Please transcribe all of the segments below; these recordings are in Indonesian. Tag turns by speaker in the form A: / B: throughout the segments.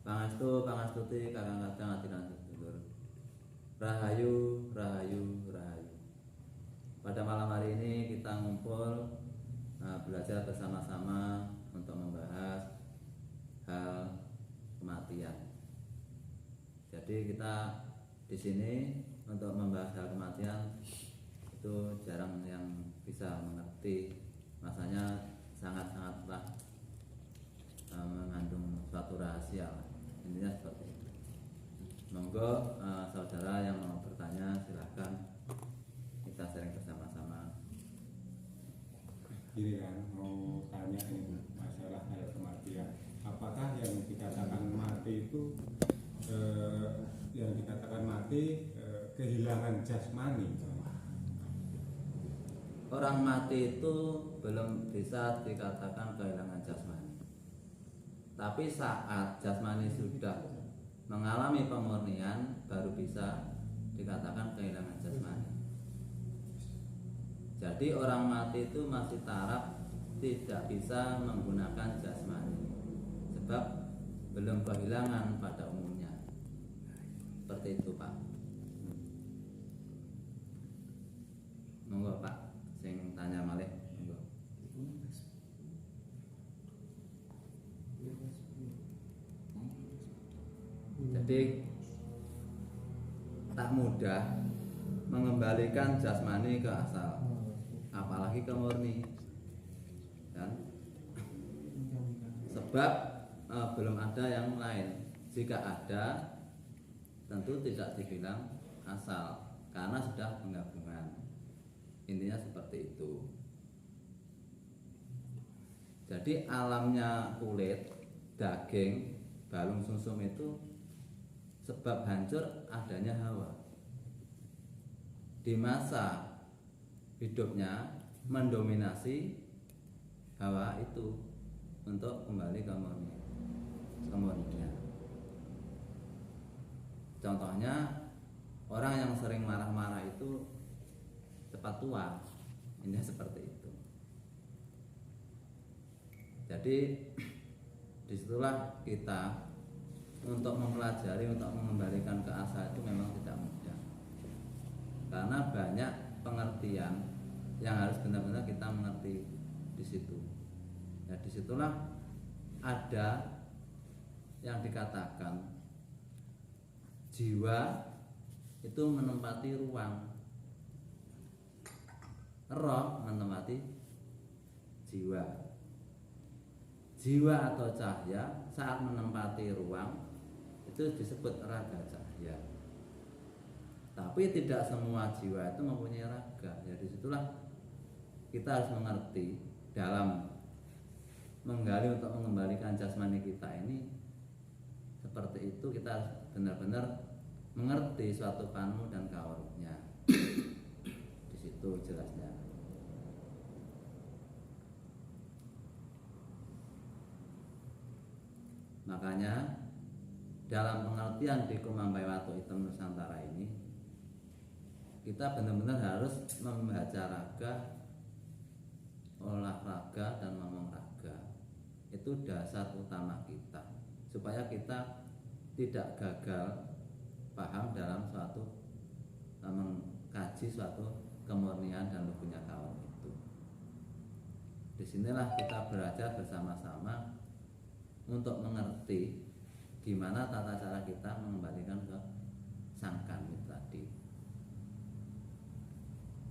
A: Pangastu pangastuti kadang-kadang adilan sedulur. Rahayu, rahayu, rahayu. Pada malam hari ini kita ngumpul belajar bersama-sama untuk membahas hal kematian. Jadi kita di sini untuk membahas hal kematian itu jarang yang bisa mengerti, masanya sangat-sangatlah mengandung suatu rahasia, intinya seperti itu. Monggo saudara yang mau bertanya silahkan, kita sharing bersama-sama.
B: Gini kan, mau tanya ini masalah hal kematian. Apakah yang dikatakan mati itu kehilangan jasmani?
A: Orang mati itu belum bisa dikatakan kehilangan jasmani. Tapi saat jasmani sudah mengalami pemurnian baru bisa dikatakan kehilangan jasmani. Jadi orang mati itu masih taraf tidak bisa menggunakan jasmani, sebab belum kehilangan pada umumnya. Seperti itu, Pak. Monggo, Pak, sing tanya malih, monggo. Jadi tak mudah mengembalikan jasmani ke asal, apalagi ke murni, kan? Sebab belum ada yang lain. Jika ada, tentu tidak dibilang asal, karena sudah penggabungan. Intinya seperti itu. Jadi alamnya kulit, daging, balung sumsum itu sebab hancur adanya hawa. Di masa hidupnya mendominasi hawa itu untuk kembali ke murninya. Contohnya orang yang sering marah-marah itu cepat tua. Ini seperti itu. Jadi disitulah kita untuk mempelajari, untuk mengembalikan ke asal itu memang tidak mudah, karena banyak pengertian yang harus benar-benar kita mengerti di situ. Ya, disitulah ada yang dikatakan jiwa itu menempati ruang, roh menempati jiwa. Jiwa atau cahaya saat menempati ruang itu disebut raga cahaya. Tapi tidak semua jiwa itu mempunyai raga. Jadi disitulah kita harus mengerti dalam menggali untuk mengembalikan jasmani kita ini. Seperti itu kita harus benar-benar mengerti suatu panu dan kawaruhnya. Di situ jelasnya. Makanya dalam pengertian di Kumambaiwatu Item Nusantara ini, kita benar-benar harus membaca raga, olahraga dan ngomong raga. Itu dasar utama kita, supaya kita tidak gagal paham dalam suatu mengkaji suatu kemurnian dan lugunya kawan itu. Disinilah kita belajar bersama-sama untuk mengerti gimana tata cara kita mengembalikan ke sang kami tadi.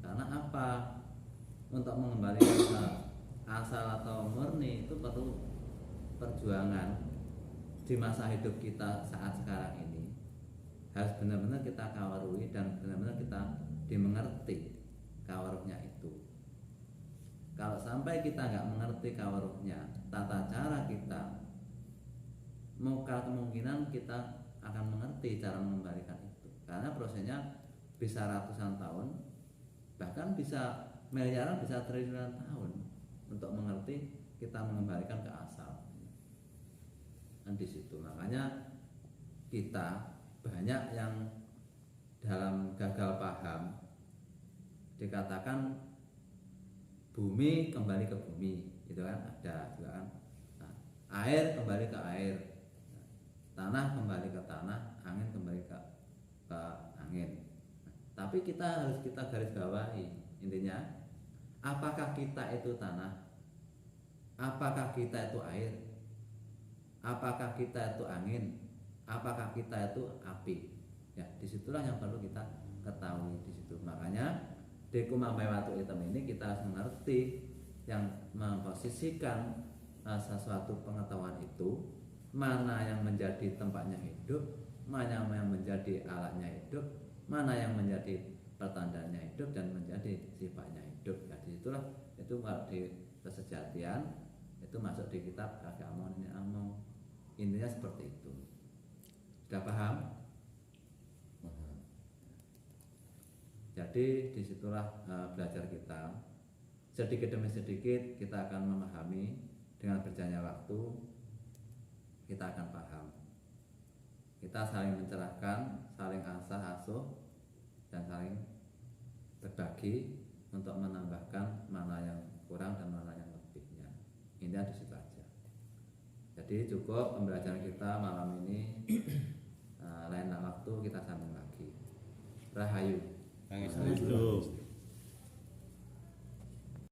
A: Karena apa? Untuk mengembalikan ke asal atau murni itu perlu perjuangan. Di masa hidup kita saat sekarang ini harus benar-benar kita kawarui dan benar-benar kita dimengerti kawaruhnya itu. Kalau sampai kita nggak mengerti kawaruhnya, tata cara kita, maka kemungkinan kita akan mengerti cara mengembalikan itu, karena prosesnya bisa ratusan tahun, bahkan bisa miliaran, bisa triliunan tahun untuk mengerti kita mengembalikan ke asal. Dan di situ makanya kita banyak yang dalam gagal paham, dikatakan bumi kembali ke bumi, gitu kan, ada juga kan. Nah, air kembali ke air. tanah kembali ke tanah, angin kembali ke angin. Tapi kita garis bawahi, intinya apakah kita itu tanah, apakah kita itu air, apakah kita itu angin, apakah kita itu api. Ya, disitulah yang perlu kita ketahui di situ. Makanya di Kumambai Watu Hitam ini kita harus mengerti yang memposisikan sesuatu pengetahuan itu, mana yang menjadi tempatnya hidup, mana yang menjadi alatnya hidup, mana yang menjadi pertandanya hidup dan menjadi sifatnya hidup. Ya, disitulah itu kalau di kesejatian itu masuk di kitab Kakek Among Nenek Among. Intinya seperti itu. Sudah paham? Jadi disitulah belajar kita. Sedikit demi sedikit kita akan memahami. Dengan berjalannya waktu kita akan paham. Kita saling mencerahkan, saling asah asuh, dan saling berbagi untuk menambahkan mana yang kurang dan mana yang lebihnya. Intinya di situ aja. Jadi cukup pembelajaran kita malam ini. Lain waktu kita sambung lagi. Rahayu.
C: Kang Istu.